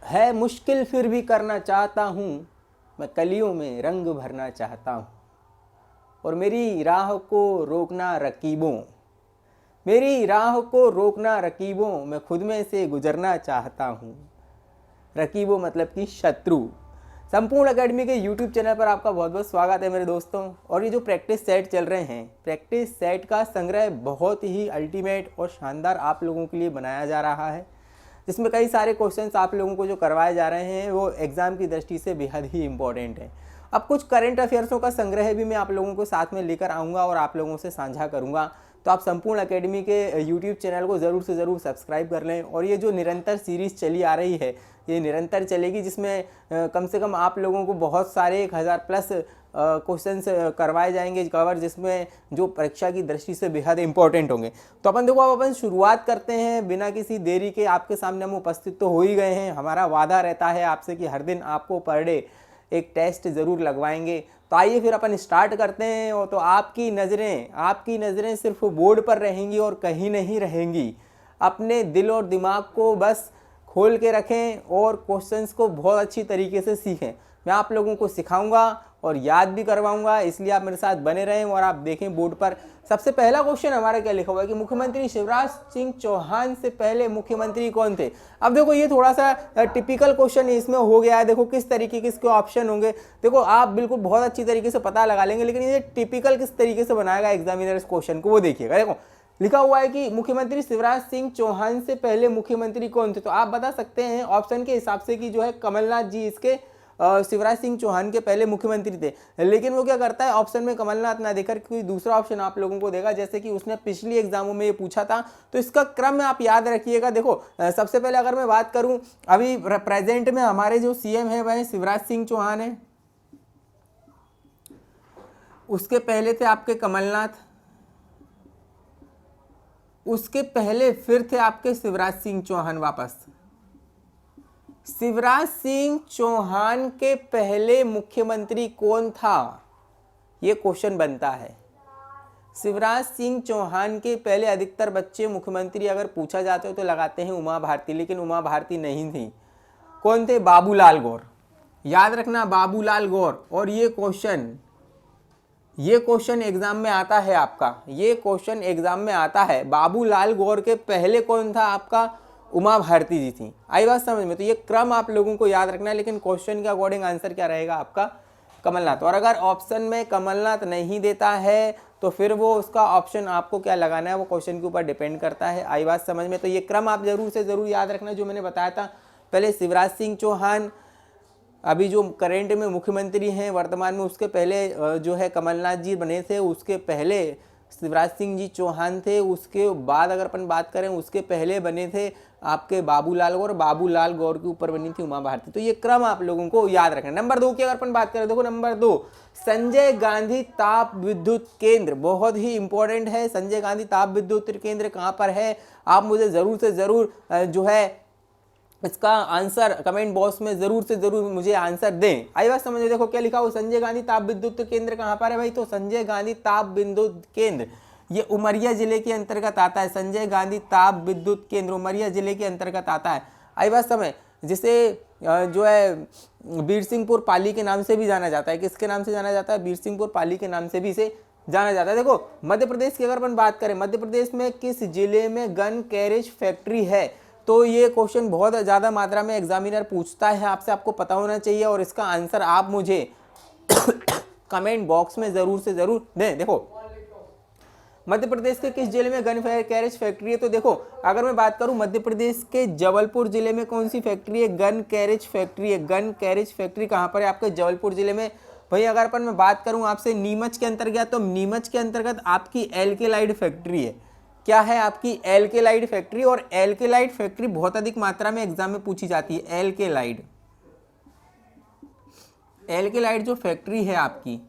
है मुश्किल फिर भी करना चाहता हूँ, मैं कलियों में रंग भरना चाहता हूँ। और मेरी राह को रोकना रकीबों, मेरी राह को रोकना रकीबों, मैं खुद में से गुजरना चाहता हूँ। रकीबों मतलब कि शत्रु। संपूर्ण एकेडमी के यूट्यूब चैनल पर आपका बहुत बहुत स्वागत है मेरे दोस्तों। और ये जो प्रैक्टिस सेट चल रहे हैं, प्रैक्टिस सेट का संग्रह बहुत ही अल्टीमेट और शानदार आप लोगों के लिए बनाया जा रहा है, जिसमें कई सारे क्वेश्चंस आप लोगों को जो करवाए जा रहे हैं वो एग्ज़ाम की दृष्टि से बेहद ही इंपॉर्टेंट है। अब कुछ करंट अफेयर्सों का संग्रह भी मैं आप लोगों को साथ में लेकर आऊँगा और आप लोगों से साझा करूँगा। तो आप संपूर्ण एकेडमी के यूट्यूब चैनल को ज़रूर से ज़रूर सब्सक्राइब कर लें। और ये जो निरंतर सीरीज़ चली आ रही है, ये निरंतर चलेगी, जिसमें कम से कम आप लोगों को बहुत सारे 1000 प्लस क्वेश्चंस करवाए जाएंगे कवर, जिसमें जो परीक्षा की दृष्टि से बेहद इंपॉर्टेंट होंगे। तो अपन देखो, अब अपन शुरुआत करते हैं बिना किसी देरी के। आपके सामने हम उपस्थित तो हो ही गए हैं। हमारा वादा रहता है आपसे कि हर दिन आपको पर डे एक टेस्ट ज़रूर लगवाएंगे। तो आइए फिर अपन स्टार्ट करते हैं। और तो आपकी नज़रें सिर्फ बोर्ड पर रहेंगी और कहीं नहीं रहेंगी। अपने दिल और दिमाग को बस खोल के रखें और क्वेश्चंस को बहुत अच्छी तरीके से सीखें। मैं आप लोगों को सिखाऊंगा और याद भी करवाऊंगा, इसलिए आप मेरे साथ बने रहें और आप देखें बोर्ड पर। सबसे पहला क्वेश्चन हमारा क्या लिखा हुआ है कि मुख्यमंत्री शिवराज सिंह चौहान से पहले मुख्यमंत्री कौन थे। अब देखो, ये थोड़ा सा टिपिकल क्वेश्चन इसमें हो गया है। देखो किस तरीके के इसके ऑप्शन होंगे। देखो, आप बिल्कुल बहुत अच्छी तरीके से पता लगा लेंगे, लेकिन ये टिपिकल किस तरीके से बनाएगा एग्जामिनर इस क्वेश्चन को, वो देखिएगा। देखो लिखा हुआ है कि मुख्यमंत्री शिवराज सिंह चौहान से पहले मुख्यमंत्री कौन थे। तो आप बता सकते हैं ऑप्शन के हिसाब से कि जो है कमलनाथ जी इसके शिवराज सिंह चौहान के पहले मुख्यमंत्री थे। लेकिन वो क्या करता है, ऑप्शन में कमलनाथ ना देकर कोई दूसरा ऑप्शन आप लोगों को देगा, जैसे कि उसने पिछली एग्जामों में ये पूछा था। तो इसका क्रम में आप याद रखिएगा। देखो सबसे पहले अगर मैं बात करूं, अभी प्रेजेंट में हमारे जो सीएम है वह शिवराज सिंह चौहान है। उसके पहले थे आपके कमलनाथ, उसके पहले फिर थे आपके शिवराज सिंह चौहान। वापस शिवराज सिंह चौहान के पहले मुख्यमंत्री कौन था, ये क्वेश्चन बनता है। शिवराज सिंह चौहान के पहले अधिकतर बच्चे मुख्यमंत्री अगर पूछा जाते हो तो लगाते हैं उमा भारती, लेकिन उमा भारती नहीं थी। कौन थे? बाबूलाल गौर। याद रखना, बाबूलाल गौर। और ये क्वेश्चन एग्जाम में आता है आपका, ये क्वेश्चन एग्जाम में आता है। बाबूलाल गौर के पहले कौन था आपका? उमा भारती जी थी। आई बात समझ में? तो ये क्रम आप लोगों को याद रखना है, लेकिन क्वेश्चन के अकॉर्डिंग आंसर क्या रहेगा आपका? कमलनाथ। और अगर ऑप्शन में कमलनाथ नहीं देता है तो फिर वो उसका ऑप्शन आपको क्या लगाना है, वो क्वेश्चन के ऊपर डिपेंड करता है। आई बात समझ में? तो ये क्रम आप जरूर से जरूर याद रखना जो मैंने बताया था। पहले शिवराज सिंह चौहान, अभी जो करेंट में मुख्यमंत्री हैं वर्तमान में, उसके पहले जो है कमलनाथ जी बने थे, उसके पहले शिवराज सिंह जी चौहान थे। उसके बाद अगर अपन बात करें, उसके पहले बने थे आपके बाबूलाल गौर, बाबूलाल गौर के ऊपर बनी थी उमा भारती। तो ये क्रम आप लोगों को याद रखना। नंबर 2 की अगर अपन बात करें, देखो नंबर 2 संजय गांधी ताप विद्युत केंद्र, बहुत ही इंपॉर्टेंट है। संजय गांधी ताप विद्युत केंद्र कहाँ पर है, आप मुझे जरूर से जरूर जो है इसका आंसर कमेंट बॉक्स में जरूर से जरूर मुझे आंसर दें। आई बात समझ में? देखो क्या लिखा हो, संजय गांधी ताप विद्युत केंद्र कहाँ पर है भाई? तो संजय गांधी ताप विद्युत केंद्र ये उमरिया जिले के अंतर्गत आता है। संजय गांधी ताप विद्युत केंद्र उमरिया जिले के अंतर्गत आता है। आई बात समझ? जिसे जो है बीरसिंहपुर पाली के नाम से भी जाना जाता है। किसके नाम से जाना जाता है? बीरसिंहपुर पाली के नाम से भी इसे जाना जाता है। देखो मध्य प्रदेश की अगर अपन बात करें, मध्य प्रदेश में किस जिले में गन कैरेज फैक्ट्री है? तो ये क्वेश्चन बहुत ज़्यादा मात्रा में एग्जामिनर पूछता है आपसे, आपको पता होना चाहिए। और इसका आंसर आप मुझे कमेंट बॉक्स में ज़रूर से ज़रूर दें। देखो मध्य प्रदेश के किस जिले में गन कैरेज फैक्ट्री है? तो देखो अगर मैं बात करूं, मध्य प्रदेश के जबलपुर जिले में कौन सी फैक्ट्री है? गन कैरेज फैक्ट्री है। गन कैरेज फैक्ट्री कहाँ पर है? आपके जबलपुर जिले में। भाई अगर अपन मैं बात करूं आपसे नीमच के अंतर्गत, तो नीमच के अंतर्गत आपकी एल्केलाइड फैक्ट्री है। क्या है? आपकी एल्केलाइड फैक्ट्री। और एल्केलाइड फैक्ट्री बहुत अधिक मात्रा में एग्जाम में पूछी जाती है। एल्केलाइड जो फैक्ट्री है आपकी,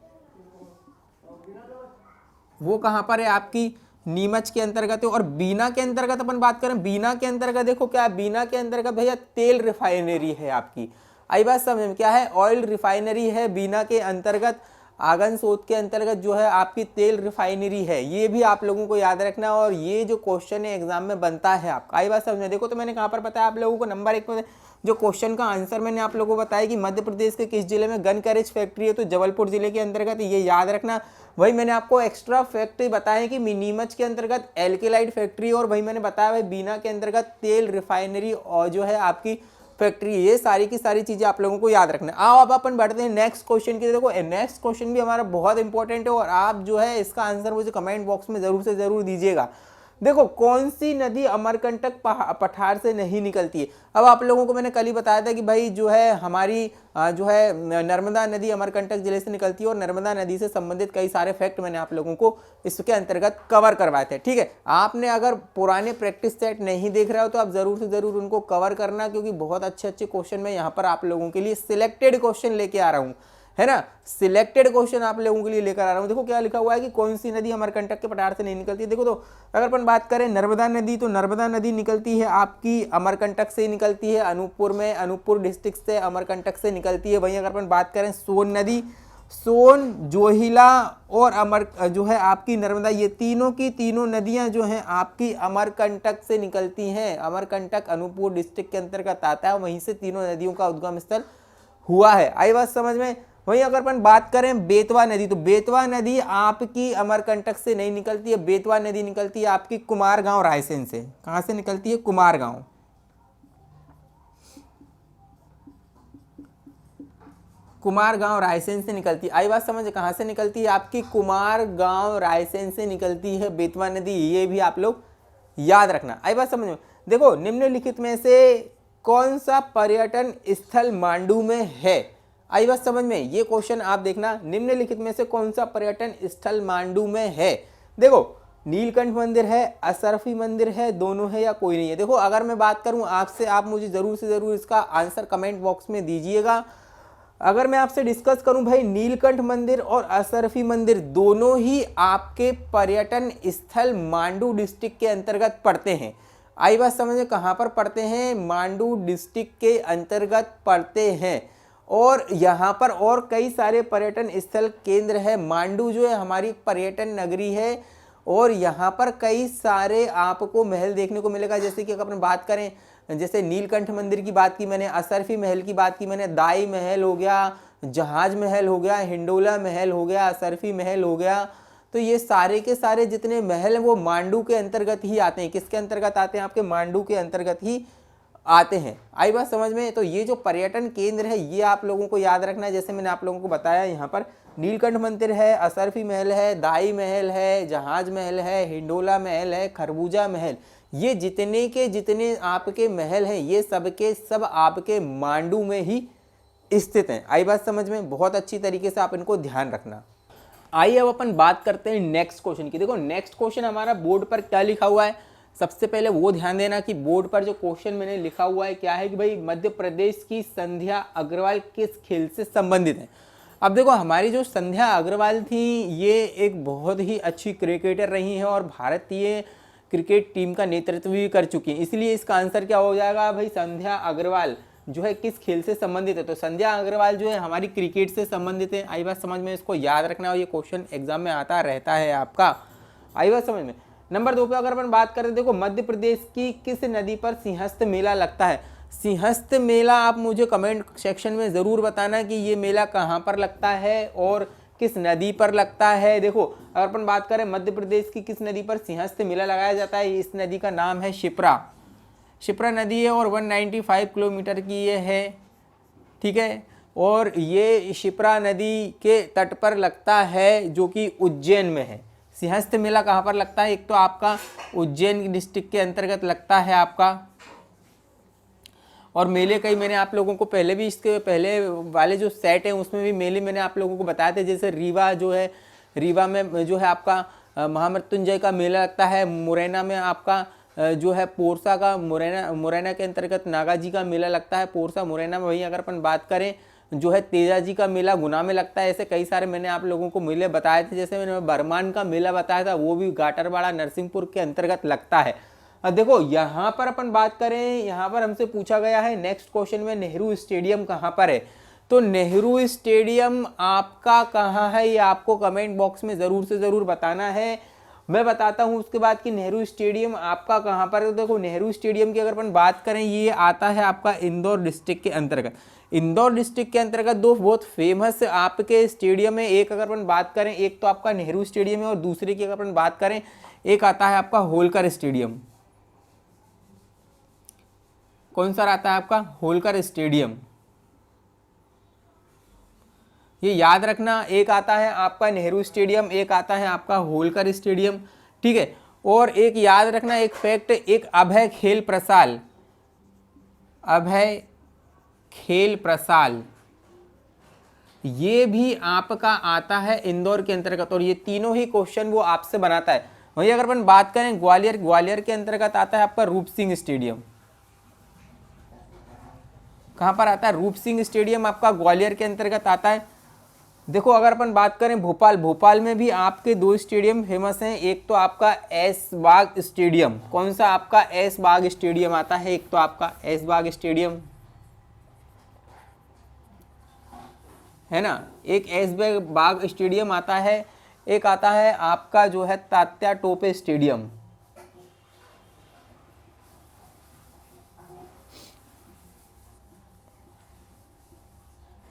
वो कहां पर है? आपकी नीमच के अंतर्गत है। और बीना के अंतर्गत अपन बात करें, बीना के अंतर्गत देखो क्या, बीना के अंतर्गत भैया तेल रिफाइनरी है आपकी। आई बात समझ में? क्या है? ऑयल रिफाइनरी है बीना के अंतर्गत आगन शोध के अंतर्गत जो है आपकी तेल रिफाइनरी है, ये भी आप लोगों को याद रखना। और ये जो क्वेश्चन है एग्जाम में बनता है आपका, आई बात समझ में। देखो तो मैंने कहाँ पर बताया आप लोगों को, नंबर 1 पर जो क्वेश्चन का आंसर मैंने आप लोगों को बताया कि मध्य प्रदेश के किस जिले में गन कैरेज फैक्ट्री है, तो जबलपुर जिले के अंतर्गत, ये याद रखना। वही मैंने आपको एक्स्ट्रा फैक्ट बताया कि नीमच के अंतर्गत एल्केलाइड फैक्ट्री, और वही मैंने बताया भाई बीना के अंतर्गत तेल रिफाइनरी और जो है आपकी फैक्ट्री। ये सारी की सारी चीजें आप लोगों को याद रखना। आओ अब अपन बढ़ते हैं नेक्स्ट क्वेश्चन की। देखो नेक्स्ट क्वेश्चन भी हमारा बहुत इंपॉर्टेंट है और आप जो है इसका आंसर मुझे कमेंट बॉक्स में जरूर से जरूर दीजिएगा। देखो कौन सी नदी अमरकंटक पठार से नहीं निकलती है। अब आप लोगों को मैंने कल ही बताया था कि भाई जो है हमारी जो है नर्मदा नदी अमरकंटक जिले से निकलती है, और नर्मदा नदी से संबंधित कई सारे फैक्ट मैंने आप लोगों को इसके अंतर्गत कवर करवाए थे। ठीक है, आपने अगर पुराने प्रैक्टिस सेट नहीं देख रहे हो तो आप जरूर से जरूर उनको कवर करना, क्योंकि बहुत अच्छे अच्छे क्वेश्चन मैं यहाँ पर आप लोगों के लिए सिलेक्टेड क्वेश्चन लेके आ रहा हूँ, है ना। सिलेक्टेड क्वेश्चन आप लोगों के लिए लेकर आ रहा हूं। देखो क्या लिखा हुआ है कि कौन सी नदी अमरकंटक के पठार से नहीं निकलती। देखो तो अगर अपन बात करें नर्मदा नदी, तो नर्मदा नदी निकलती है आपकी अमरकंटक से निकलती है, अनूपपुर में, अनूपपुर डिस्ट्रिक्ट से अमरकंटक से निकलती है। वहीं अगर अपन बात करें सोन नदी, सोन, जोहिला और अमर जो है आपकी नर्मदा, ये तीनों की तीनों नदियां जो हैं आपकी अमरकंटक से निकलती हैं। अमरकंटक अनूपपुर डिस्ट्रिक्ट के अंतर्गत आता है, वहीं से तीनों नदियों का उद्गम स्थल हुआ है। आई बात समझ में। वहीं अगर अपन बात करें बेतवा नदी, तो बेतवा नदी आपकी अमरकंटक से नहीं निकलती है। बेतवा नदी निकलती है आपकी कुमारगांव रायसेन से। कहां से निकलती है? कुमारगांव। कुमारगांव रायसेन से निकलती है। आई बात समझ, कहां से निकलती है? आपकी कुमारगांव रायसेन से निकलती है बेतवा नदी। ये भी आप लोग याद रखना। आई बात समझ में। देखो निम्नलिखित में से कौन सा पर्यटन स्थल मांडू में है? आई बात समझ में। ये क्वेश्चन आप देखना, निम्नलिखित में से कौन सा पर्यटन स्थल मांडू में है? देखो नीलकंठ मंदिर है, असरफी मंदिर है, दोनों है या कोई नहीं है। देखो अगर मैं बात करूं आपसे, आप मुझे जरूर से जरूर इसका आंसर कमेंट बॉक्स में दीजिएगा। अगर मैं आपसे डिस्कस करूं भाई, नीलकंठ मंदिर और असरफी मंदिर दोनों ही आपके पर्यटन स्थल मांडू डिस्ट्रिक्ट के अंतर्गत पड़ते हैं। आई बात समझ में, कहां पर पड़ते हैं? मांडू डिस्ट्रिक्ट के अंतर्गत पड़ते हैं। और यहाँ पर और कई सारे पर्यटन स्थल केंद्र है। मांडू जो है हमारी पर्यटन नगरी है, और यहाँ पर कई सारे आपको महल देखने को मिलेगा। जैसे कि अगर अपन बात करें, जैसे नीलकंठ मंदिर की बात की मैंने, असरफी महल की बात की मैंने, दाई महल हो गया, जहाज महल हो गया, हिंडोला महल हो गया, असरफी महल हो गया, तो ये सारे के सारे जितने महल हैं वो मांडू के अंतर्गत ही आते हैं। किसके अंतर्गत आते हैं? आपके मांडू के अंतर्गत ही आते हैं। आई बात समझ में। तो ये जो पर्यटन केंद्र है ये आप लोगों को याद रखना है। जैसे मैंने आप लोगों को बताया, यहाँ पर नीलकंठ मंदिर है, असरफी महल है, दाई महल है, जहाज महल है, हिंडोला महल है, खरबूजा महल, ये जितने के जितने आपके महल हैं ये सब के सब आपके मांडू में ही स्थित हैं। आई बात समझ में। बहुत अच्छी तरीके से आप इनको ध्यान रखना। आइए अब अपन बात करते हैं नेक्स्ट क्वेश्चन की। देखो नेक्स्ट क्वेश्चन हमारा बोर्ड पर क्या लिखा हुआ है, सबसे पहले वो ध्यान देना कि बोर्ड पर जो क्वेश्चन मैंने लिखा हुआ है क्या है कि भाई मध्य प्रदेश की संध्या अग्रवाल किस खेल से संबंधित है। अब देखो हमारी जो संध्या अग्रवाल थी ये एक बहुत ही अच्छी क्रिकेटर रही हैं और भारतीय क्रिकेट टीम का नेतृत्व भी कर चुकी हैं, इसलिए इसका आंसर क्या हो जाएगा भाई, संध्या अग्रवाल जो है किस खेल से संबंधित है। तो संध्या अग्रवाल जो है हमारी क्रिकेट से संबंधित है। आई बात समझ में, इसको याद रखना और ये क्वेश्चन एग्जाम में आता रहता है आपका। आई बात समझ में। नंबर 2 पे अगर अपन बात करें, देखो मध्य प्रदेश की किस नदी पर सिंहस्थ मेला लगता है। सिंहस्थ मेला आप मुझे कमेंट सेक्शन में ज़रूर बताना कि ये मेला कहाँ पर लगता है और किस नदी पर लगता है। देखो अगर अपन बात करें मध्य प्रदेश की किस नदी पर सिंहस्थ मेला लगाया जाता है, इस नदी का नाम है शिप्रा। शिप्रा नदी है और 195 किलोमीटर की ये है, ठीक है। और ये शिप्रा नदी के तट पर लगता है जो कि उज्जैन में है। सिंहस्थ मेला कहाँ पर लगता है, एक तो आपका उज्जैन डिस्ट्रिक्ट के अंतर्गत लगता है आपका, और मेले कई मैंने आप लोगों को पहले भी इसके पहले वाले जो सेट हैं उसमें भी मेले मैंने आप लोगों को बताए थे। जैसे रीवा जो है, रीवा में जो है आपका महामृत्युंजय का मेला लगता है। मुरैना में आपका जो है पोरसा का, मुरैना के अंतर्गत नागा जी का मेला लगता है, पोरसा मुरैना में। वहीं अगर अपन बात करें जो है तेजा जी का मेला गुना में लगता है। ऐसे कई सारे मैंने आप लोगों को मेले बताए थे। जैसे मैंने बरमान का मेला बताया था, वो भी गाटरवाड़ा नरसिंहपुर के अंतर्गत लगता है। अब देखो यहाँ पर अपन बात करें, यहाँ पर हमसे पूछा गया है नेक्स्ट क्वेश्चन में नेहरू स्टेडियम कहाँ पर है। तो नेहरू स्टेडियम आपका कहाँ है ये आपको कमेंट बॉक्स में ज़रूर से ज़रूर बताना है। मैं बताता हूँ उसके बाद कि नेहरू स्टेडियम आपका कहाँ पर है। तो देखो नेहरू स्टेडियम की अगर अपन बात करें ये आता है आपका इंदौर डिस्ट्रिक्ट के अंतर्गत। इंदौर डिस्ट्रिक्ट के अंतर्गत दो बहुत फेमस आपके स्टेडियम है। एक अगर अपन बात करें, एक तो आपका नेहरू स्टेडियम है और दूसरे की अगर अपन बात करें एक आता है आपका होलकर स्टेडियम। कौन सा आता है आपका? होलकर स्टेडियम। ये याद रखना, एक आता है आपका नेहरू स्टेडियम, एक आता है आपका होलकर स्टेडियम, ठीक है। और एक याद रखना एक फैक्ट, एक अभय खेल प्रसाल, अभय खेल प्रसाल ये भी आपका आता है इंदौर के अंतर्गत। और ये तीनों ही क्वेश्चन वो आपसे बनाता है। वहीं अगर अपन बात करें ग्वालियर, ग्वालियर के अंतर्गत आता है आपका रूप सिंह स्टेडियम। कहां पर आता है? रूप सिंह स्टेडियम आपका ग्वालियर के अंतर्गत आता है। देखो अगर अपन बात करें भोपाल, भोपाल में भी आपके दो स्टेडियम फेमस हैं। एक तो आपका ऐश बाग स्टेडियम। कौन सा? आपका ऐश बाग स्टेडियम आता है। एक तो आपका ऐश बाग स्टेडियम है ना, एक ऐश बाग स्टेडियम आता है। एक आता है आपका जो है तात्या टोपे स्टेडियम।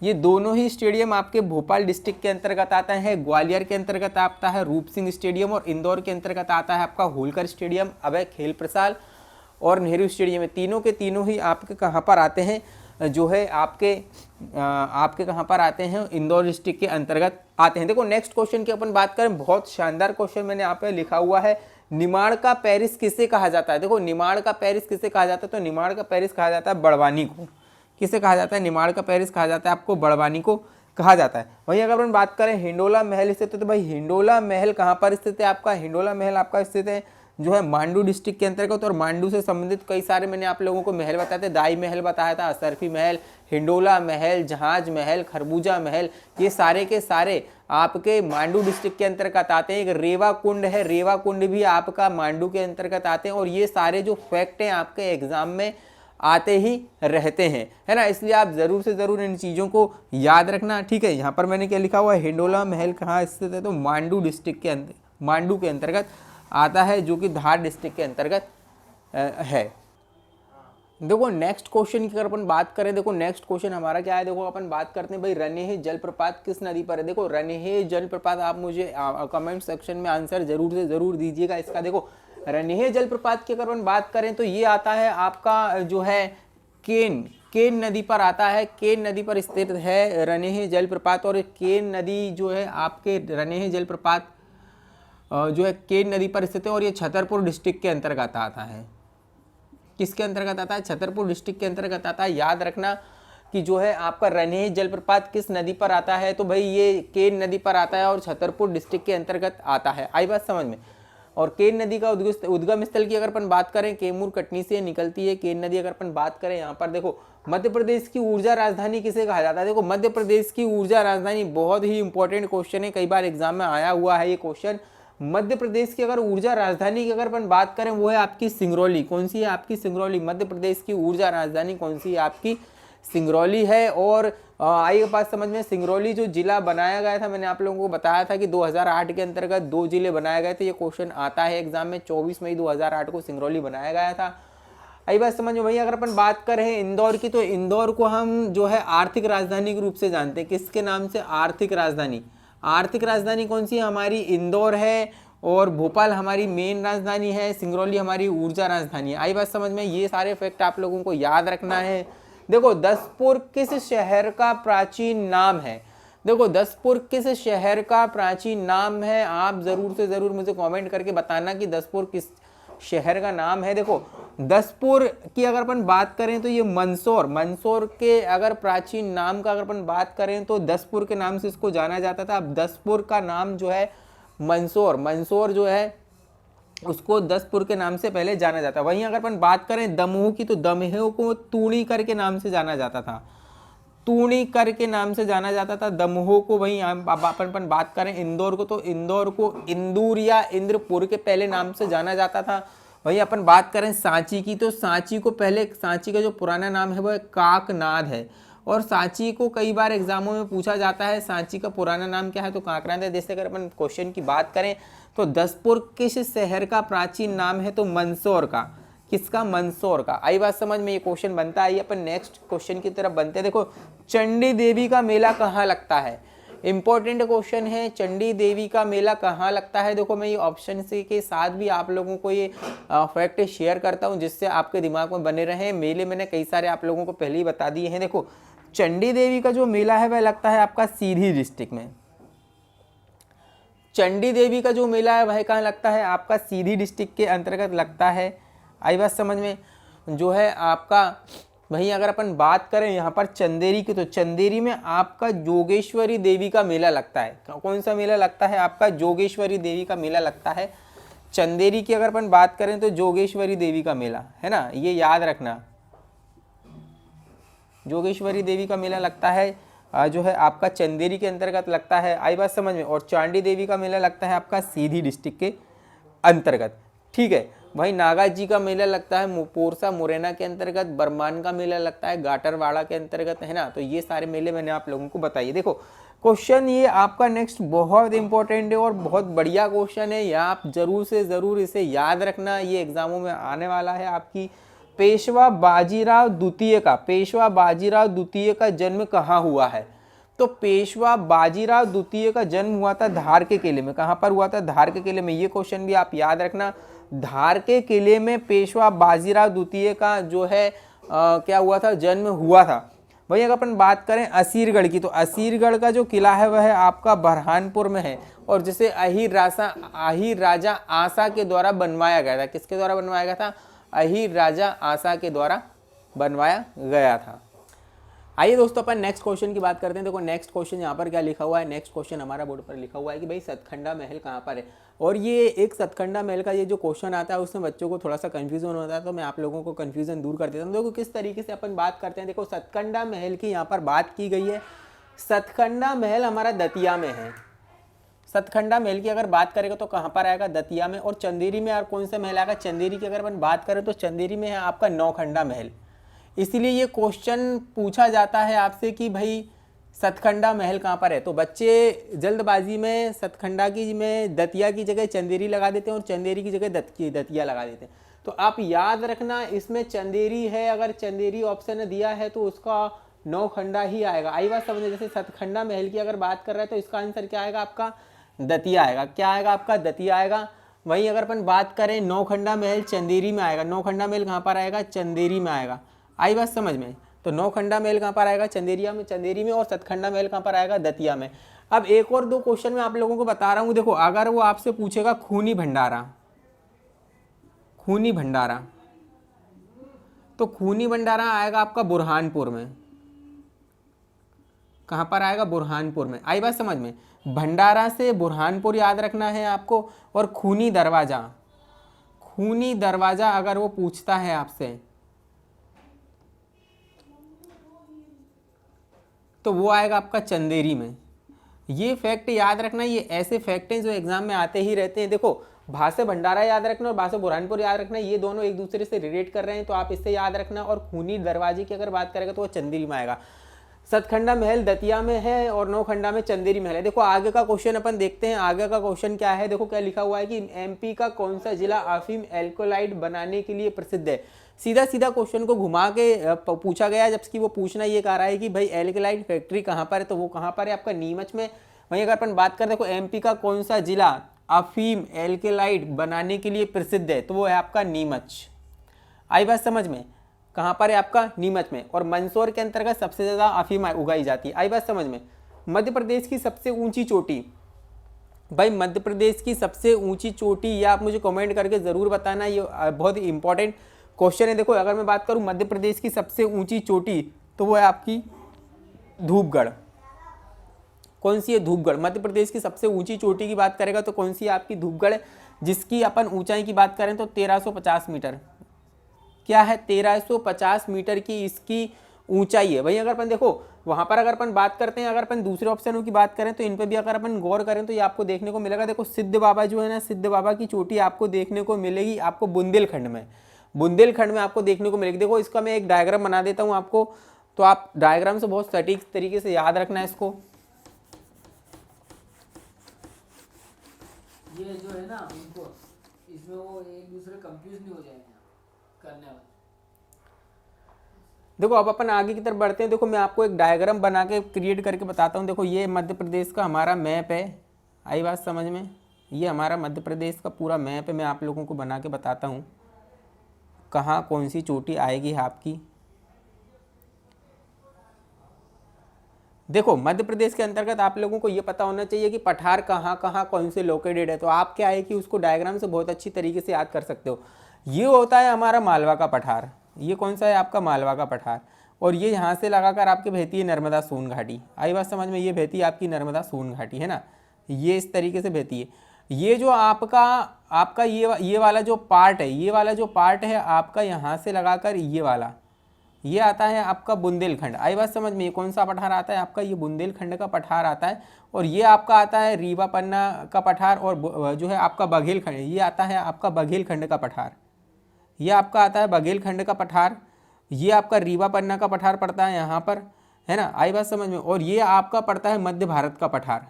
ये दोनों ही स्टेडियम आपके भोपाल डिस्ट्रिक्ट के अंतर्गत आता है। ग्वालियर के अंतर्गत आता है रूप सिंह स्टेडियम और इंदौर के अंतर्गत आता है आपका होलकर स्टेडियम, अभय खेल प्रसाल और नेहरू स्टेडियम। तीनों के तीनों ही आपके कहाँ पर आते हैं? जो है आपके कहाँ पर आते हैं? इंदौर डिस्ट्रिक्ट के अंतर्गत आते हैं। देखो नेक्स्ट क्वेश्चन की अपन बात करें, बहुत शानदार क्वेश्चन मैंने यहाँ पे लिखा हुआ है। निमाड़ का पेरिस किसे कहा जाता है? देखो निमाड़ का पेरिस किसे कहा जाता है? तो निमाड़ का पेरिस कहा जाता है बड़वानी को। किसे कहा जाता है? निमाड़ का पेरिस कहा जाता है आपको बड़वानी को कहा जाता है। वहीं अगर अपन बात करें हिंडोला महल स्थित है, तो भाई हिंडोला महल कहाँ पर स्थित है आपका? हिंडोला महल आपका स्थित है जो है मांडू डिस्ट्रिक्ट के अंतर्गत। और मांडू से संबंधित कई सारे मैंने आप लोगों को महल बताए थे। दाई महल बताया था, असरफी महल, हिंडोला महल, जहाज महल, खरबूजा महल, ये सारे के सारे आपके मांडू डिस्ट्रिक्ट के अंतर्गत आते हैं। एक रेवा कुंड है, रेवा कुंड भी आपका मांडू के अंतर्गत आते हैं। और ये सारे जो फैक्ट हैं आपके एग्जाम में आते ही रहते हैं, है ना। इसलिए आप जरूर से जरूर इन चीज़ों को याद रखना, ठीक है। यहाँ पर मैंने क्या लिखा हुआ है? हिंडोला महल कहाँ स्थित है? तो मांडू डिस्ट्रिक्ट के मांडू के अंतर्गत आता है, जो कि धार डिस्ट्रिक्ट के अंतर्गत है। देखो नेक्स्ट क्वेश्चन की अगर अपन बात करें, देखो नेक्स्ट क्वेश्चन हमारा क्या है? देखो अपन बात करते हैं भाई रनेह जलप्रपात किस नदी पर है? देखो रनेह जलप्रपात आप मुझे कमेंट सेक्शन में आंसर जरूर से जरूर दीजिएगा इसका। देखो रनेह जलप्रपात की अगर अपन बात करें तो ये आता है आपका जो है केन नदी पर आता है। केन नदी पर स्थित है रनेह जलप्रपात। और केन नदी जो है आपके रनेह जलप्रपात जो है केन नदी पर स्थित है। और ये छतरपुर डिस्ट्रिक्ट के अंतर्गत आता है। किसके अंतर्गत आता है? छतरपुर डिस्ट्रिक्ट के अंतर्गत आता है। याद रखना कि जो है आपका रनेह जलप्रपात किस नदी पर आता है? तो भाई ये केन नदी पर आता है और छतरपुर डिस्ट्रिक्ट के अंतर्गत आता है। आई बात समझ में? और केन नदी का उद्गम स्थल की अगर अपन बात करें, कैमूर कटनी से निकलती है केन नदी। अगर अपन बात करें यहाँ पर, देखो मध्य प्रदेश की ऊर्जा राजधानी किसे कहा जाता है? देखो मध्य प्रदेश की ऊर्जा राजधानी बहुत ही इंपॉर्टेंट क्वेश्चन है, कई बार एग्जाम में आया हुआ है ये क्वेश्चन। मध्य प्रदेश की अगर ऊर्जा राजधानी की अगर अपन बात करें, वो है आपकी सिंगरौली। कौन सी है? आपकी सिंगरौली। मध्य प्रदेश की ऊर्जा राजधानी कौन सी है? आपकी सिंगरौली है। और आइए बात समझ में, सिंगरौली जो जिला बनाया गया था, मैंने आप लोगों को बताया था कि 2008 के अंतर्गत 2 जिले बनाए गए थे। ये क्वेश्चन आता है एग्जाम में। 24 मई 2008 को सिंगरौली बनाया गया था। आई बात समझ में? वही अगर अपन बात करें इंदौर की, तो इंदौर को हम जो है आर्थिक राजधानी के रूप से जानते हैं। किसके नाम से? आर्थिक राजधानी। आर्थिक राजधानी कौन सी है? हमारी इंदौर है। और भोपाल हमारी मेन राजधानी है, सिंगरौली हमारी ऊर्जा राजधानी है। आई बात समझ में? ये सारे फैक्ट आप लोगों को याद रखना है। देखो दसपुर किस शहर का प्राचीन नाम है? देखो दसपुर किस शहर का प्राचीन नाम है? आप जरूर से जरूर मुझे कमेंट करके बताना कि दसपुर किस शहर का नाम है। देखो दसपुर की अगर अपन बात करें तो ये मंदसौर के अगर प्राचीन नाम का अगर अपन बात करें तो दसपुर के नाम से इसको जाना जाता था। अब दसपुर का नाम जो है मंदसौर जो है उसको दसपुर के नाम से पहले जाना जाता है। वहीं अगर अपन बात करें दमोह की, तो दमोह को तूणीकर के नाम से जाना जाता था। तूणीकर के नाम से जाना जाता था दमोह को। वहीं अपन बात करें इंदौर को, तो इंदौर को इंदूर या इंद्रपुर के पहले नाम से जाना जाता था। वहीं अपन बात करें सांची की, तो सांची को पहले, सांची का जो पुराना नाम है वो काकनाद है। और सांची को कई बार एग्जामों में पूछा जाता है, सांची का पुराना नाम क्या है, तो कांकरा। जैसे अगर अपन क्वेश्चन की बात करें तो दसपुर किस शहर का प्राचीन नाम है, तो मंदसौर का। किसका? मंदसौर का। आई बात समझ में? ये क्वेश्चन बनता है। अपन नेक्स्ट क्वेश्चन की तरफ बनते हैं। देखो, चंडी देवी का मेला कहाँ लगता है? इंपॉर्टेंट क्वेश्चन है, चंडी देवी का मेला कहाँ लगता है। देखो, मैं ये ऑप्शन से के साथ भी आप लोगों को ये फैक्ट शेयर करता हूँ जिससे आपके दिमाग में बने रहे। मेले मैंने कई सारे आप लोगों को पहले ही बता दिए हैं। देखो, चंडी देवी का जो मेला है वह लगता है आपका सीधी डिस्ट्रिक्ट में। चंडी देवी का जो मेला है वह कहाँ लगता है? आपका सीधी डिस्ट्रिक्ट के अंतर्गत लगता है। आई बात समझ में? जो है आपका वहीं अगर अपन बात करें यहाँ पर चंदेरी की, तो चंदेरी में आपका जोगेश्वरी देवी का मेला लगता है। कौन सा मेला लगता है? आपका जोगेश्वरी देवी का मेला लगता है। चंदेरी की अगर अपन बात करें तो जोगेश्वरी देवी का मेला है ना, ये याद रखना। जोगेश्वरी देवी का मेला लगता है जो है आपका चंदेरी के अंतर्गत लगता है। आई बात समझ में? और चांडी देवी का मेला लगता है आपका सीधी डिस्ट्रिक्ट के अंतर्गत। ठीक है। वहीं नागा जी का मेला लगता है पोरसा मुरैना के अंतर्गत। बरमान का मेला लगता है गाटरवाड़ा के अंतर्गत, है ना। तो ये सारे मेले मैंने आप लोगों को बताइए। देखो, क्वेश्चन ये आपका नेक्स्ट बहुत इंपॉर्टेंट है और बहुत बढ़िया क्वेश्चन है। ये आप जरूर से जरूर इसे याद रखना, ये एग्जामों में आने वाला है आपकी। पेशवा बाजीराव द्वितीय का जन्म कहाँ हुआ है? तो पेशवा बाजीराव द्वितीय का जन्म हुआ था धार के किले में। कहाँ पर हुआ था? धार के किले में। ये क्वेश्चन भी आप याद रखना। धार के किले में पेशवा बाजीराव द्वितीय का जो है क्या हुआ था? जन्म हुआ था। वहीं अगर अपन बात करें असीरगढ़ की, तो असीरगढ़ का जो किला है वह आपका बरहानपुर में है और जिसे अहीर राजा आसा के द्वारा बनवाया गया था। किसके द्वारा बनवाया गया था? अहीर राजा आसा के द्वारा बनवाया गया था। आइए दोस्तों, अपन नेक्स्ट क्वेश्चन की बात करते हैं। देखो, नेक्स्ट क्वेश्चन यहाँ पर क्या लिखा हुआ है? नेक्स्ट क्वेश्चन हमारा बोर्ड पर लिखा हुआ है कि भाई सतखंडा महल कहाँ पर है। और ये एक सतखंडा महल का ये जो क्वेश्चन आता है उसमें बच्चों को थोड़ा सा कंफ्यूजन होता है, तो मैं आप लोगों को कंफ्यूजन दूर कर देता हूँ। देखो किस तरीके से अपन बात करते हैं। देखो, सतखंडा महल की यहाँ पर बात की गई है। सतखंडा महल हमारा दतिया में है। सतखंडा महल की अगर बात करेगा तो कहाँ पर आएगा? दतिया में। और चंदेरी में और कौन सा महल आएगा? चंदेरी की अगर अपन बात करें तो चंदेरी में है आपका नौखंडा महल। इसलिए ये क्वेश्चन पूछा जाता है आपसे कि भाई सतखंडा महल कहाँ पर है। तो बच्चे जल्दबाजी में सतखंडा की में दतिया की जगह चंदेरी लगा देते हैं और चंदेरी की जगह दतिया लगा देते हैं। तो आप याद रखना, इसमें चंदेरी है, अगर चंदेरी ऑप्शन दिया है तो उसका नौखंडा ही आएगा। आई बात समझे? जैसे सतखंडा महल की अगर बात कर रहे हैं तो इसका आंसर क्या आएगा? आपका दतिया आएगा। क्या आएगा? आपका दतिया आएगा। वहीं अगर अपन बात करें नौखंडा महल चंदेरी में आएगा। नौखंडा महल कहाँ पर आएगा? चंदेरी में आएगा। आई बात समझ में? तो नौखंडा महल कहाँ पर आएगा? चंदेरी में। और सतखंडा महल कहाँ पर आएगा? दतिया में। अब एक और दो क्वेश्चन मैं आप लोगों को बता रहा हूँ। देखो, अगर वो आपसे पूछेगा खूनी भंडारा, तो खूनी भंडारा आएगा आपका बुरहानपुर में। कहाँ पर आएगा? बुरहानपुर में। आई बात समझ में? भंडारा से बुरहानपुर याद रखना है आपको। और खूनी दरवाजा अगर वो पूछता है आपसे तो वो आएगा आपका चंदेरी में। ये फैक्ट याद रखना। ये ऐसे फैक्ट हैं जो एग्जाम में आते ही रहते हैं। देखो, भासे भंडारा याद रखना और भासे बुरहानपुर याद रखना, ये दोनों एक दूसरे से रिलेट कर रहे हैं, तो आप इससे याद रखना। और खूनी दरवाजे की अगर बात करेगा तो वो चंदेरी में आएगा। सतखंडा महल दतिया में है और नौखंडा में चंदेरी महल है। देखो, आगे का क्वेश्चन अपन देखते हैं। आगे का क्वेश्चन क्या है? देखो क्या लिखा हुआ है कि एमपी का कौन सा जिला अफीम एल्कोलाइड बनाने के लिए प्रसिद्ध है। सीधा सीधा क्वेश्चन को घुमा के पूछा गया, जबकि वो पूछना ये कह रहा है कि भाई एल्कोलाइड फैक्ट्री कहाँ पर है, तो वो कहाँ पर है? आपका नीमच में। वहीं अगर अपन बात करें, देखो एमपी का कौन सा जिला अफीम एल्कोलाइड बनाने के लिए प्रसिद्ध है, तो वो है आपका नीमच। आई बात समझ में? कहाँ पर है? आपका नीमच में। और मंदसौर के अंतर्गत सबसे ज़्यादा अफीम उगाई जाती है। आई बात समझ में? मध्य प्रदेश की सबसे ऊंची चोटी, भाई मध्य प्रदेश की सबसे ऊंची चोटी, ये आप मुझे कमेंट करके ज़रूर बताना। ये बहुत ही इंपॉर्टेंट क्वेश्चन है। देखो, अगर मैं बात करूँ मध्य प्रदेश की सबसे ऊंची चोटी, तो वो है आपकी धूपगढ़। कौन सी है? धूपगढ़। मध्य प्रदेश की सबसे ऊंची चोटी की बात करेगा तो कौन सी है? आपकी धूपगढ़, जिसकी अपन ऊंचाई की बात करें तो 1350 मीटर। क्या है? 1350 मीटर की इसकी ऊंचाई है। वहीं अगर अपन देखो वहां पर अगर अपन बात करते हैं, अगर अपन दूसरे ऑप्शनों की बात करें तो इन पर भी अगर अपन गौर करें तो ये आपको देखने को मिलेगा। देखो, सिद्ध बाबा जो है ना, सिद्ध बाबा की चोटी आपको देखने को मिलेगी आपको बुंदेलखंड में। बुंदेलखंड में आपको देखने को मिलेगी। देखो, इसका मैं एक डायग्राम बना देता हूँ आपको। तो आप डायग्राम से बहुत सटीक तरीके से याद रखना है इसको। ये जो है ना इनको, इसमें वो एक दूसरे कंफ्यूज नहीं हो जाएंगे करने वाले। देखो अब अपन आगे की तरफ बढ़ते हैं। देखो मैं आपको एक डायग्राम बना के क्रिएट करके बताता हूँ। देखो ये मध्य प्रदेश का हमारा मैप है, आई बात समझ में। ये हमारा मध्य प्रदेश का पूरा मैप है, मैं आप लोगों को बना के बताता हूँ कहाँ कौन सी चोटी आएगी आपकी। देखो मध्य प्रदेश के अंतर्गत आप लोगों को ये पता होना चाहिए कि पठार कहाँ कहाँ कौन से लोकेटेड है। तो आप क्या है कि उसको डायग्राम से बहुत अच्छी तरीके से याद कर सकते हो। ये होता है हमारा मालवा का पठार, ये कौन सा है आपका मालवा का पठार, और ये यहाँ से लगाकर आपके बहती है नर्मदा सोन घाटी। आई बात समझ में, ये बहती है आपकी नर्मदा सोन घाटी, है ना, ये इस तरीके से बहती है। ये जो आपका ये वाला जो पार्ट है, ये वाला जो पार्ट है आपका यहाँ से लगाकर ये वाला, ये आता है आपका बुंदेलखंड। आई बात समझ में, ये कौन सा पठार आता है आपका, ये बुंदेलखंड का पठार आता है। और ये आपका आता है रीवा पन्ना का पठार, और जो है आपका बघेलखंड, ये आता है आपका बघेलखंड का पठार। ये आपका आता है बघेलखंड का पठार, ये आपका रीवा पन्ना का पठार पड़ता है यहाँ पर, है ना, आई बात समझ में। और ये आपका पड़ता है मध्य भारत का पठार,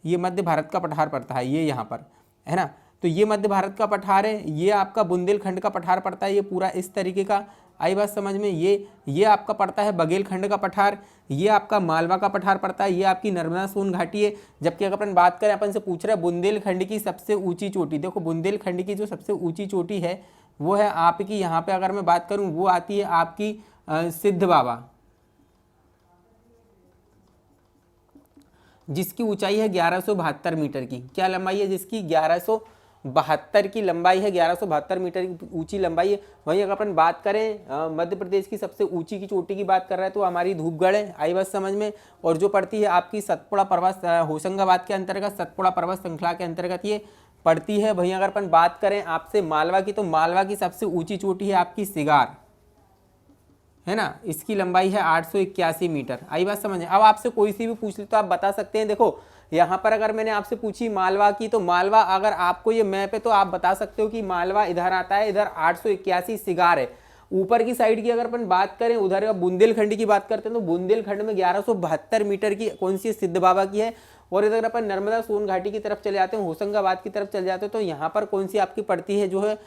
ये मध्य भारत का पठार पड़ता है, ये यहाँ पर, है ना। तो ये मध्य भारत का पठार है, ये आपका बुंदेलखंड का पठार पड़ता है, ये पूरा इस तरीके का, आई बात समझ में। ये आपका पड़ता है बघेलखंड का पठार, ये आपका मालवा का पठार पड़ता है, ये आपकी नर्मदा सोन घाटी है। जबकि अगर अपन बात करें, अपन से पूछ रहा है बुंदेलखंड की सबसे ऊंची चोटी। देखो बुंदेलखंड की जो सबसे ऊंची चोटी है वो है आपकी, यहाँ पे अगर मैं बात करूँ, वो आती है आपकी सिद्ध बाबा, जिसकी ऊंचाई है 1172 मीटर की। क्या लंबाई है जिसकी, 1172 की लंबाई है, 1172 मीटर की ऊंची लंबाई है। वहीं अगर अपन बात करें मध्य प्रदेश की सबसे ऊंची की चोटी की बात कर रहे हैं तो हमारी धूपगढ़ है, आई बात समझ में। और जो पड़ती है आपकी सतपुड़ा पर्वत, होशंगाबाद के अंतर्गत सतपुड़ा पर्वत श्रृंखला के अंतर्गत ये पड़ती है। वहीं अगर अपन बात करें आपसे मालवा की, तो मालवा की सबसे ऊंची चोटी है आपकी सिगार, है ना, इसकी लंबाई है 881 मीटर। आई बात समझ। अब आपसे कोई सी भी पूछ ले तो आप बता सकते हैं। देखो यहाँ पर अगर मैंने आपसे पूछी मालवा की, तो मालवा अगर आपको ये मैप है तो आप बता सकते हो कि मालवा इधर आता है, इधर 881 सिगार है। ऊपर की साइड की अगर अपन बात करें, उधर बुंदेलखंड की बात करते हैं, तो बुंदेलखंड में 1172 मीटर की कौन सी सिद्ध बाबा की है। और इधर अपन नर्मदा सोन घाटी की तरफ चले जाते हैं, होशंगाबाद की तरफ चले जाते हैं, तो यहाँ पर कौन सी आपकी पड़ती है, जो है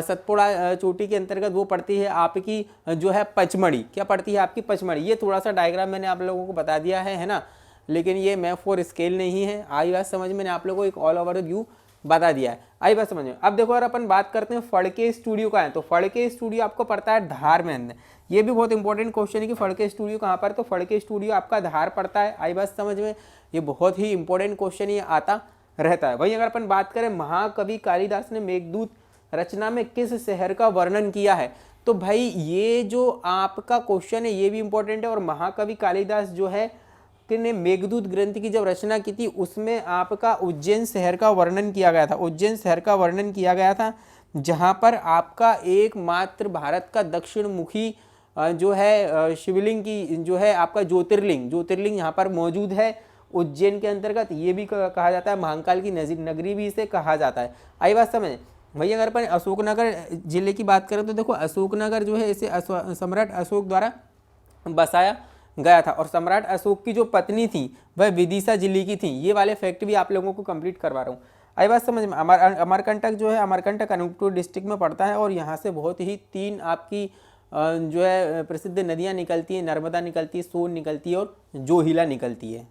सतपुड़ा चोटी के अंतर्गत वो पड़ती है आपकी जो है पचमढ़ी। क्या पड़ती है आपकी पचमढ़ी। ये थोड़ा सा डायग्राम मैंने आप लोगों को बता दिया है ना, लेकिन ये मैप फॉर स्केल नहीं है। आई बात समझ में, मैंने आप लोगों को एक ऑल ओवर व्यू बता दिया है, आई बात समझ में। अब देखो अगर अपन बात करते हैं फड़के स्टूडियो का है, तो फड़के स्टूडियो आपको पड़ता है धार में अंदर। ये भी बहुत इंपॉर्टेंट क्वेश्चन है कि फड़के स्टूडियो कहाँ पर, तो फड़के स्टूडियो आपका धार पड़ता है, आई बात समझ में। ये बहुत ही इंपॉर्टेंट क्वेश्चन ये आता रहता है। वहीं अगर अपन बात करें महाकवि कालिदास ने मेघदूत रचना में किस शहर का वर्णन किया है, तो भाई ये जो आपका क्वेश्चन है ये भी इंपॉर्टेंट है। और महाकवि कालिदास जो है ने मेघदूत ग्रंथ की जब रचना की थी, उसमें आपका उज्जैन शहर का वर्णन किया गया था, उज्जैन शहर का वर्णन किया गया था, जहां पर आपका एकमात्र भारत का दक्षिण मुखी जो है शिवलिंग की जो है आपका ज्योतिर्लिंग यहाँ पर मौजूद है उज्जैन के अंतर्गत। ये भी कहा जाता है महाकाल की नगरी भी इसे कहा जाता है, आई बात समझ। वही अगर अपन अशोकनगर जिले की बात करें, तो देखो अशोकनगर जो है इसे सम्राट अशोक द्वारा बसाया गया था। और सम्राट अशोक की जो पत्नी थी वह विदिशा जिले की थी। ये वाले फैक्ट भी आप लोगों को कंप्लीट करवा रहा हूँ, आई बात समझ में। अमरकंटक जो है, अमरकंटक अनूपपुर डिस्ट्रिक्ट में पड़ता है, और यहाँ से बहुत ही 3 आपकी जो है प्रसिद्ध नदियाँ निकलती हैं, नर्मदा निकलती है, सोन निकलती है और जोहिला निकलती है।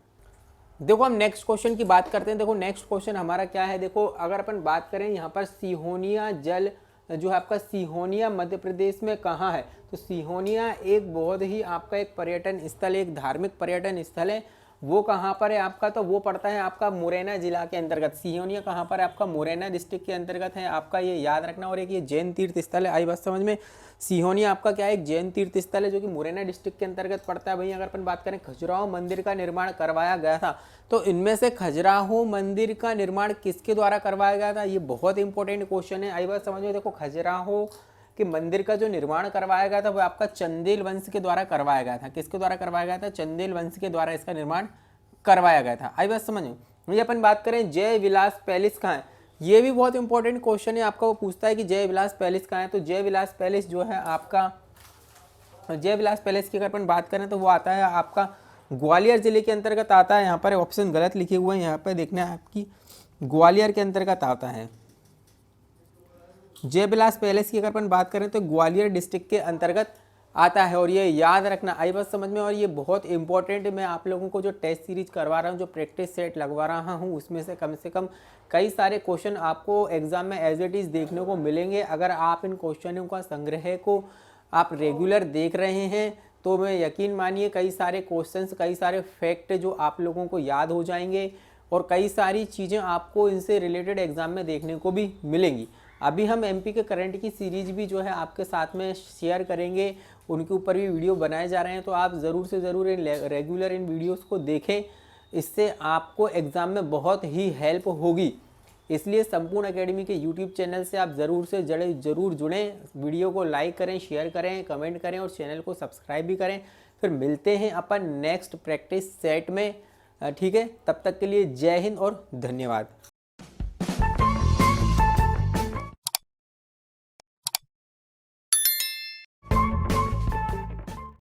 देखो हम नेक्स्ट क्वेश्चन की बात करते हैं। देखो नेक्स्ट क्वेश्चन हमारा क्या है, देखो अगर अपन बात करें यहाँ पर सिहोनिया जल जो है आपका सिहोनिया मध्य प्रदेश में कहाँ है, तो सिहोनिया एक बहुत ही आपका एक पर्यटन स्थल, एक धार्मिक पर्यटन स्थल है। वो कहाँ पर है आपका, तो वो पड़ता है आपका मुरैना जिला के अंतर्गत। सिहोनिया कहाँ पर है आपका, मुरैना डिस्ट्रिक्ट के अंतर्गत है आपका, ये याद रखना। और एक ये जैन तीर्थ स्थल है, आई बात समझ में। सिहोनिया आपका क्या है, एक जैन तीर्थ स्थल है जो कि मुरैना डिस्ट्रिक्ट के अंतर्गत पड़ता है। वहीं अगर अपन बात करें खजुराहो मंदिर का निर्माण करवाया गया था, तो इनमें से खजुराहो मंदिर का निर्माण किसके द्वारा करवाया गया था, ये बहुत इंपॉर्टेंट क्वेश्चन है, आई बात समझ में। देखो खजुराहो के मंदिर का जो निर्माण करवाया गया था वो आपका चंदेल वंश के द्वारा करवाया गया था। किसके द्वारा करवाया गया था, चंदेल वंश के द्वारा इसका निर्माण करवाया गया था, आई बात समझ में। ये अपन बात करें जय विलास पैलेस कहाँ है, ये भी बहुत इंपॉर्टेंट क्वेश्चन है आपका। वो पूछता है कि जय विलास पैलेस कहाँ है, तो जय विलास पैलेस जो है आपका जयविलास पैलेस की अगर अपन बात करें तो वो आता है आपका ग्वालियर जिले के अंतर्गत आता है। यहाँ पर ऑप्शन गलत लिखे हुए हैं, यहाँ पर देखना है आपकी ग्वालियर के अंतर्गत आता है। जयविलास पैलेस की अगर अपन बात करें तो ग्वालियर डिस्ट्रिक्ट के अंतर्गत आता है। और ये याद रखना, आई बस समझ में। और ये बहुत इंपॉर्टेंट, मैं आप लोगों को जो टेस्ट सीरीज करवा रहा हूँ, जो प्रैक्टिस सेट लगवा रहा हूँ, उसमें से कम कई सारे क्वेश्चन आपको एग्जाम में एज इट इज़ देखने को मिलेंगे। अगर आप इन क्वेश्चनों का संग्रह को आप रेगुलर देख रहे हैं तो मैं यकीन मानिए कई सारे क्वेश्चंस, कई सारे फैक्ट जो आप लोगों को याद हो जाएंगे और कई सारी चीज़ें आपको इनसे रिलेटेड एग्जाम में देखने को भी मिलेंगी। अभी हम एमपी के करंट की सीरीज भी जो है आपके साथ में शेयर करेंगे, उनके ऊपर भी वीडियो बनाए जा रहे हैं, तो आप ज़रूर से ज़रूर रेगुलर इन वीडियोस को देखें। इससे आपको एग्ज़ाम में बहुत ही हेल्प होगी। इसलिए संपूर्ण एकेडमी के यूट्यूब चैनल से आप ज़रूर से ज़रूर जुड़ें। वीडियो को लाइक करें, शेयर करें, कमेंट करें और चैनल को सब्सक्राइब भी करें। फिर मिलते हैं अपन नेक्स्ट प्रैक्टिस सेट में, ठीक है। तब तक के लिए जय हिंद और धन्यवाद।